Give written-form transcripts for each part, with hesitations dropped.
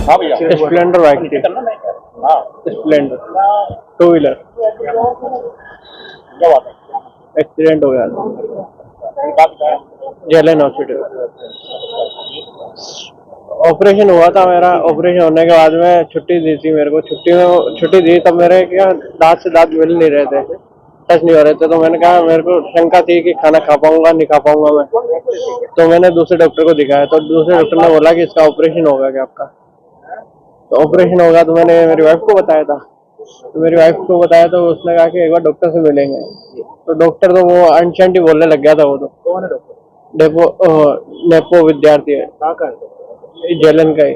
Splendor bike थी, Splendor 2 wheeler. Accident हो गया था जेलन हॉस्पिटल। ऑपरेशन हुआ था मेरा। ऑपरेशन होने के बाद में छुट्टी दी थी मेरे को। छुट्टी दी तब मेरे क्या दांत से दांत मिल नहीं रहे थे, टच नहीं हो रहे थे। तो मैंने कहा, मेरे को शंका थी कि खाना खा पाऊंगा नहीं खा पाऊंगा मैं। तो मैंने दूसरे डॉक्टर को दिखाया, तो दूसरे डॉक्टर ने बोला कि इसका ऑपरेशन होगा क्या आपका। तो ऑपरेशन होगा। तो मैंने मेरी वाइफ को बताया था। तो मेरी वाइफ को बताया तो उसने कहा कि एक बार डॉक्टर से मिलेंगे। तो डॉक्टर तो वो अनशंटी बोलने लग गया था। वो तो कौन है डॉक्टर? नेपो विद्यार्थी है, जेलन का ही।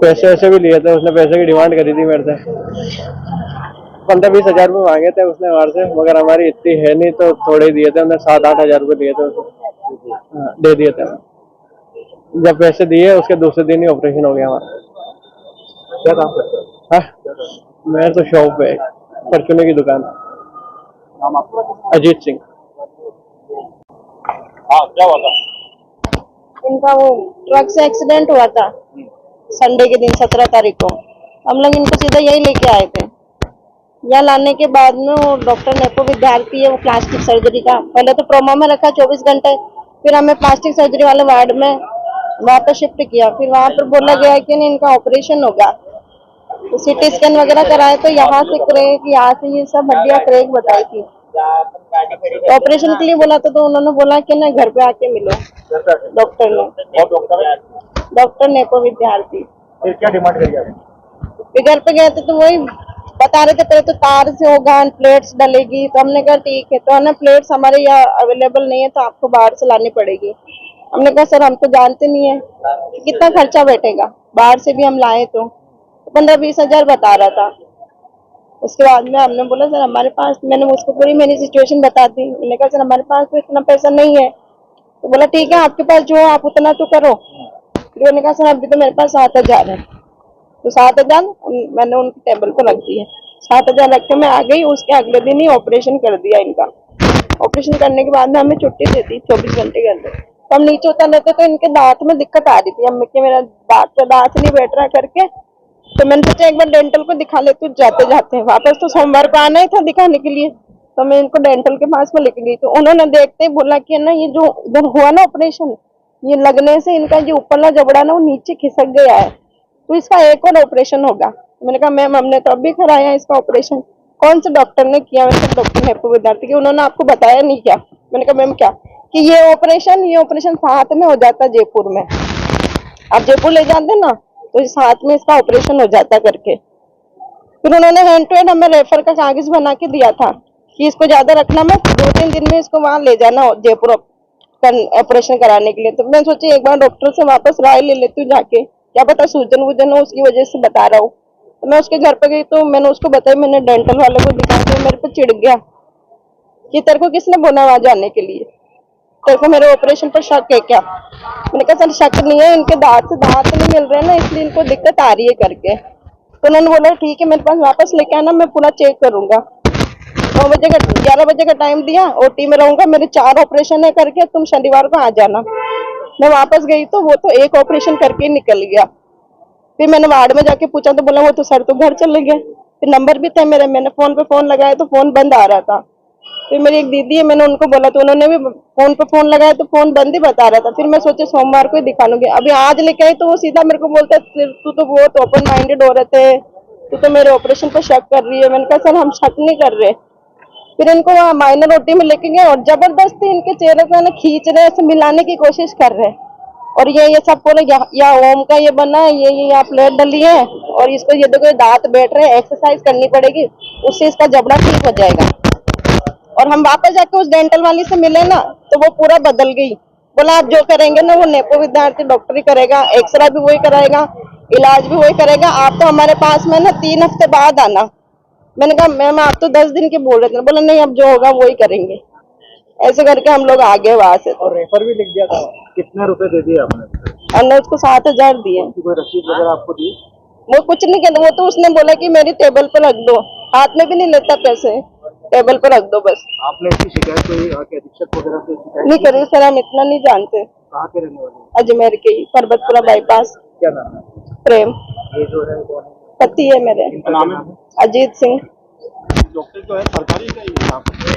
पैसे वैसे भी लिए थे उसने, पैसे की डिमांड करी थी मेरे से। 15-20 हजार रुपये मांगे थे उसने हमारे से, मगर हमारी इतनी है नहीं तो थोड़े दिए थे। उन्हें 7-8 हजार रुपये दिए थे उसने। हाँ, दे दिए थे। जब पैसे दिए उसके दूसरे दिन ही ऑपरेशन हो गया हमारा। क्या काम करते हो? हाँ, मैं तो शॉप पे परचूने की दुकान। नाम आपका? अजीत सिंह। हाँ, क्या हुआ था? इनका वो ट्रक से एक्सीडेंट हुआ था संडे के दिन 17 तारीख को। हम लोग इनको सीधा यही लेके आए थे। यहाँ लाने के बाद में वो डॉक्टर नेपो विद्यार्थी है, वो प्लास्टिक सर्जरी का पहले तो प्रोमो में रखा 24 घंटे, फिर हमें प्लास्टिक सर्जरी वाले वार्ड में वहाँ पर शिफ्ट किया। फिर वहाँ पर बोला गया कि नहीं, इनका ऑपरेशन होगा। तो सीटी स्कैन वगैरह कराए तो यहाँ से क्रैक, यहाँ से ये सब हड्डियाँ क्रैक बताई थी। ऑपरेशन के लिए बोला था तो उन्होंने बोला कि ना घर पे आके मिलो डॉक्टर ने। और डॉक्टर है? डॉक्टर नेपो विद्यार्थी। फिर क्या डिमांड करी आपने? फिर घर पे गए थे तो वही बता रहे थे, पहले तो तार से होगा, प्लेट्स डलेगी। तो हमने कहा ठीक है, तो है ना प्लेट्स हमारे यहाँ अवेलेबल नहीं है तो आपको बाहर से लानी पड़ेगी। हमने कहा सर हम तो जानते नहीं है कितना खर्चा बैठेगा, बाहर से भी हम लाए तो 15-20 हजार बता रहा था। उसके बाद में हमने बोला सर हमारे पास, मैंने उसको पूरी मेरी सिचुएशन बता दी। मैंने कहा सर हमारे पास तो इतना पैसा नहीं है। तो बोला ठीक है, आपके पास जो है आप उतना तो करो। फिर मैंने कहा सर अभी तो मेरे पास 7 हजार है। तो 7 हजार मैंने उनके टेबल पर रख दिए। 7 हजार रख के मैं आ गई। उसके अगले दिन ही ऑपरेशन कर दिया इनका। ऑपरेशन करने के बाद में हमें छुट्टी दे दी 24 घंटे के अंदर। तो हम नीचे उतर लेते तो इनके दांत में दिक्कत आ रही थी। हम कि मेरा दांत नहीं बैठ रहा करके, तो मैंने सोचा एक बार डेंटल को दिखा लेती हूँ जाते जाते। वापस तो सोमवार को आना ही था दिखाने के लिए, तो मैं इनको डेंटल के पास में लेके गई। तो उन्होंने देखते ही बोला कि ना ये जो उधर हुआ ना ऑपरेशन, ये लगने से इनका जो ऊपरला जबड़ा ना वो नीचे खिसक गया है, तो इसका एक और ऑपरेशन होगा। मैंने कहा मैम हमने तो अभी कराया है इसका ऑपरेशन। कौन से डॉक्टर ने किया? मैंने कहा डॉक्टर नेपो विद्यार्थी। उन्होंने आपको बताया नहीं क्या? मैंने कहा मैम क्या? कि ये ऑपरेशन साथ में हो जाता है जयपुर में। आप जयपुर ले जाते ना तो साथ में इसका ऑपरेशन हो जाता करके। फिर उन्होंने हैंड टू हैंड हमें रेफर का कागज बना के दिया था कि इसको ज्यादा रखना मत, 2-3 दिन में इसको वहां ले जाना जयपुर ऑपरेशन कराने के लिए। तो मैं सोची एक बार डॉक्टर से वापस राय ले लेती हूँ जाके, क्या पता सूजन वूजन हो उसकी वजह से बता रहा हूँ। तो मैं उसके घर पे गई तो मैंने उसको बताया, मैंने डेंटल वाले को दिखा के मेरे पे चिढ़ गया कि तेरे को किसने बोला वहां जाने के लिए, तेरे को मेरे ऑपरेशन पर शक है क्या? मैंने कहा सर शक नहीं है, इनके दांत से दांत नहीं मिल रहे ना इसलिए इनको दिक्कत आ रही है करके। तो उन्होंने बोला ठीक है मेरे पास वापस लेके आना, मैं पूरा चेक करूंगा। 11 बजे का टाइम दिया, ओटी में रहूंगा, मेरे 4 ऑपरेशन है करके, तुम शनिवार को आ जाना। मैं वापस गई तो वो तो एक ऑपरेशन करके निकल गया। फिर मैंने वार्ड में जाके पूछा तो बोला वो तो सर तो घर चले गए। फिर नंबर भी थे मेरे, मैंने फोन पे फोन लगाया तो फोन बंद आ रहा था। फिर मेरी एक दीदी है, मैंने उनको बोला तो उन्होंने भी फोन पे फोन लगाया तो फोन बंद ही बता रहा था। फिर मैं सोचे सोमवार को ही दिखा लूंगी। अभी आज लेके आई तो वो सीधा मेरे को बोलता है तू तो बहुत ओपन माइंडेड हो रहे थे, तू तो मेरे ऑपरेशन पर शक कर रही है। मैंने कहा सर हम शक नहीं कर रहे। फिर इनको वहाँ माइनर ओटी में लेके गए और जबरदस्ती इनके चेहरे को ना खींच रहे, ऐसे मिलाने की कोशिश कर रहे। और ये सब बोले या ओम का ये बना है, ये यहाँ प्लेट डली है और इसको ये देखो दांत बैठ रहे, एक्सरसाइज करनी पड़ेगी उससे इसका जबड़ा ठीक हो जाएगा। और हम वापस जाके उस डेंटल वाली से मिले ना तो वो पूरा बदल गई। बोला आप जो करेंगे ना वो नेपो विद्यार्थी डॉक्टर ही करेगा, एक्सरे भी वही कराएगा, इलाज भी वही करेगा। आप तो हमारे पास में ना 3 हफ्ते बाद आना। मैंने कहा मैम आप तो 10 दिन के बोल रहे थे। बोला नहीं अब जो होगा वही करेंगे। ऐसे करके हम लोग आ गए वहां से। और रेफर भी लिख दिया था? कितने रुपए दे दिए आपने? हमने उसको 7 हजार दिए। कोई रसीद वगैरह आपको दी? वो कुछ नहीं किया, वो तो उसने बोला कि मेरी टेबल पे रख दो, हाथ में भी नहीं लेता पैसे। टेबल पर रख दो बस। आपने इसकी शिकायत कोई अधीक्षक वगैरह से शिकायत नहीं करी सर, हम इतना नहीं जानते। कहाँ के रहने वाले हैं? अजमेर के ही, पर्वतपुरा बाईपास। क्या नाम है? प्रेम ये जो है कौन है? पति है मेरे, इनका नाम है? अजीत सिंह। डॉक्टर जो है सरकारी का ही है?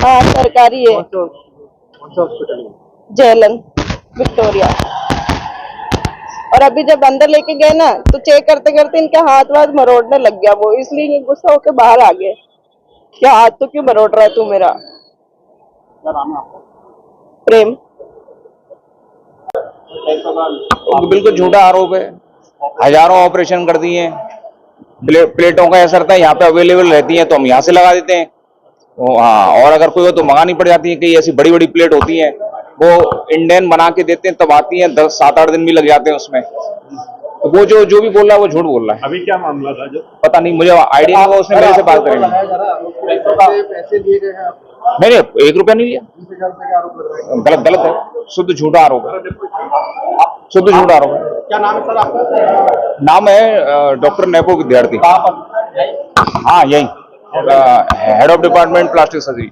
हाँ सरकारी है, कौन सा हॉस्पिटल है? जेलन विक्टोरिया। और अभी जब अंदर लेके गए ना तो चेक करते करते इनके हाथ वाथ मरोड़ने लग गया वो, इसलिए ये गुस्सा होके बाहर आ गए। क्या हाथ तो क्यों मरोड़ रहा है तू मेरा? क्या नाम है आपका? प्रेम। बिल्कुल झूठा आरोप है। हजारों ऑपरेशन कर दिए हैं, प्लेटों का असर था, यहाँ पे अवेलेबल रहती हैं तो हम यहाँ से लगा देते हैं। हाँ, और अगर कोई हो तो मंगानी पड़ जाती है। कई ऐसी बड़ी बड़ी प्लेट होती हैं वो इंडियन बना के देते हैं, तब आती हैं, 10-7-8 दिन भी लग जाते हैं उसमें। तो वो जो भी बोल रहा है वो झूठ बोल रहा है। अभी क्या मामला था जो पता नहीं, मुझे आइडिया नहीं हुआ, उसने मेरे से बात करेंगे। पैसे दिए गए हैं आपको? मैंने 1 रुपया नहीं लिया। 20,000 रुपए का आरोप लग रहा है। गलत है, शुद्ध झूठा आरोप है, शुद्ध झूठा आरोप है। क्या नाम है सर आपका? नाम है डॉक्टर नेपो विद्यार्थी। हाँ यही, head of department plastic surgery.